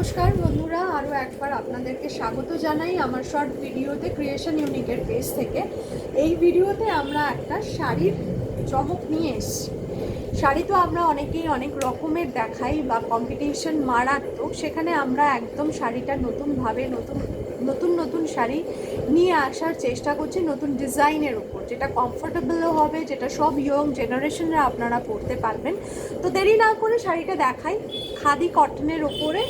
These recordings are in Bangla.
নমস্কার বন্ধুরা, আরও একবার আপনাদেরকে স্বাগত জানাই আমার শর্ট ভিডিওতে ক্রিয়েশন ইউনিকের পেজ থেকে। এই ভিডিওতে আমরা একটা শাড়ির চমক নিয়ে এসেছি। শাড়ি তো আমরা অনেকেই অনেক রকমের দেখাই বা কম্পিটিশন মারাত্মক, সেখানে আমরা একদম শাড়িটা নতুনভাবে নতুন নতুন শাড়ি নিয়ে আসার চেষ্টা করছি, নতুন ডিজাইনের উপর, যেটা কমফোর্টেবলও হবে, যেটা সব ইয়ং জেনারেশনরা আপনারা পরতে পারবেন। তো দেরি না করে শাড়িটা দেখাই। খাদি কটনের ওপরে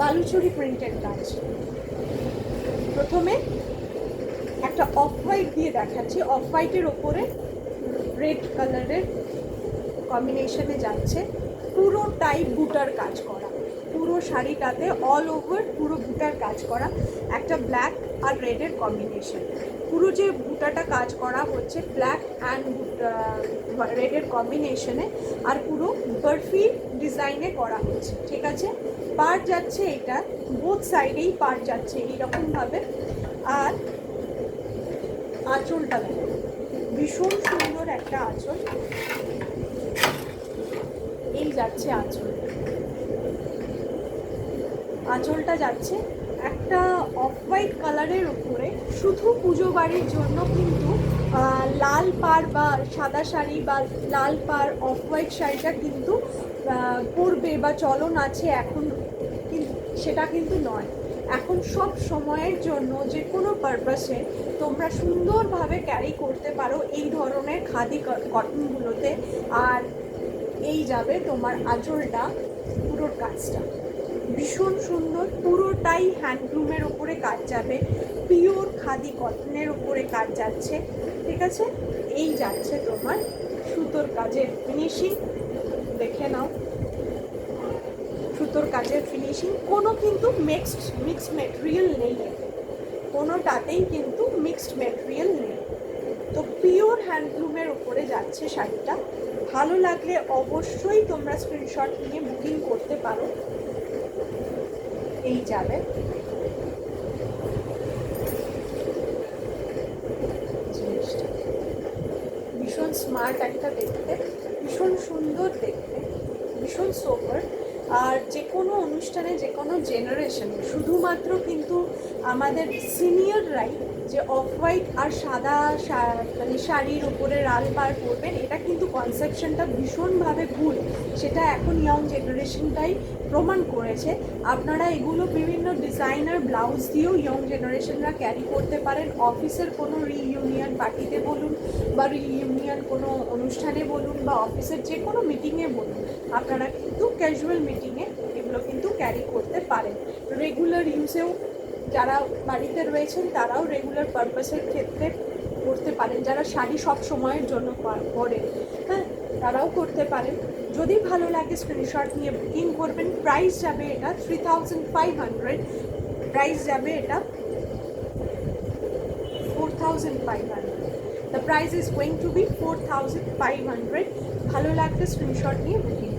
বালুচুরি প্রিন্টের কাজ। প্রথমে একটা অফ হোয়াইট দিয়ে দেখাচ্ছি। অফ হোয়াইটের ওপরে রেড কালারের কম্বিনেশনে যাচ্ছে, পুরোটাই বুটার কাজ করা, পুরো শাড়িটাতে অল ওভার পুরো বুটার কাজ করা, একটা ব্ল্যাক আর রেডের কম্বিনেশন। পুরো যে বুটাটা কাজ করা হচ্ছে ব্ল্যাক অ্যান্ড রেডের কম্বিনেশনে, আর পুরো বরফি ডিজাইনে করা হচ্ছে, ঠিক আছে। পার যাচ্ছে এটা, বোথ সাইডেই পার যাচ্ছে এইরকমভাবে। আর আঁচলটা দেখো, ভীষণ সুন্দর একটা আঁচল। এই যাচ্ছে আঁচল, আঁচলটা যাচ্ছে একটা অফ হোয়াইট কালারের উপরে। শুধু পুজো বাড়ির জন্য কিন্তু লাল পাড় বা সাদা শাড়ি বা লাল পাড় অফ হোয়াইট শাড়িটা কিন্তু পরবে বা চলন আছে এখন, কিন্তু সেটা কিন্তু নয়। এখন সব সময়ের জন্য যে কোনো পারপাসে তোমরা সুন্দরভাবে ক্যারি করতে পারো এই ধরনের খাদি কটনগুলোতে। আর এই যাবে তোমার আঁচলটা, পুরো কাজটা ভীষণ সুন্দর, পুরোটাই হ্যান্ডলুমের উপরে কাজ যাবে, পিওর খাদি কটনের উপরে কাজ যাচ্ছে, ঠিক আছে। এই যাচ্ছে তোমার সুতোর কাজের ফিনিশিং, দেখে নাও সুতোর কাজের ফিনিশিং। কোনো কিন্তু মিক্সড মেটেরিয়াল নেই, কোনোটাতেই কিন্তু মিক্সড মেটেরিয়াল নেই। তো পিওর হ্যান্ডলুমের উপরে যাচ্ছে শাড়িটা। ভালো লাগলে অবশ্যই তোমরা স্ক্রিনশট নিয়ে বুকিং করতে পারো। এই যাবে জিনিসটা, ভীষণ স্মার্ট একটা দেখতে, ভীষণ সুন্দর দেখতে, ভীষণ সোবার। আর যে কোনো অনুষ্ঠানে, যে কোনো জেনারেশনে, শুধুমাত্র কিন্তু আমাদের সিনিয়ররাই যে অফ হোয়াইট আর সাদা মানে শাড়ির উপরে লাল পাড় পরবেন, এটা কিন্তু কনসেপশনটা ভীষণভাবে ভুল। সেটা এখন ইয়ং জেনারেশনটাই প্রমাণ করেছে। আপনারা এগুলো বিভিন্ন ডিজাইনার ব্লাউজ দিয়েও ইয়ং জেনারেশনরা ক্যারি করতে পারেন। অফিসের কোনো রিইউনিয়ন পার্টিতে বলুন বা রিইউনিয়ন কোনো অনুষ্ঠানে বলুন বা অফিসের যে কোনো মিটিংয়ে বলুন, আপনারা কিন্তু ক্যাজুয়াল মিটিংয়ে এগুলো কিন্তু ক্যারি করতে পারেন। রেগুলার ইউজেও যারা বাড়িতে রয়েছেন তারাও রেগুলার পারপাসের ক্ষেত্রে করতে পারেন। যারা শাড়ি সব সময়ের জন্য পরেন, হ্যাঁ, তারাও করতে পারেন। যদি ভালো লাগে স্ক্রিনশট নিয়ে বুকিং করবেন। প্রাইস যাবে এটা 3500, প্রাইস যাবে এটা 4500। The price is going to be 4500। ভালো লাগলে স্ক্রিনশট নিয়ে বুকিং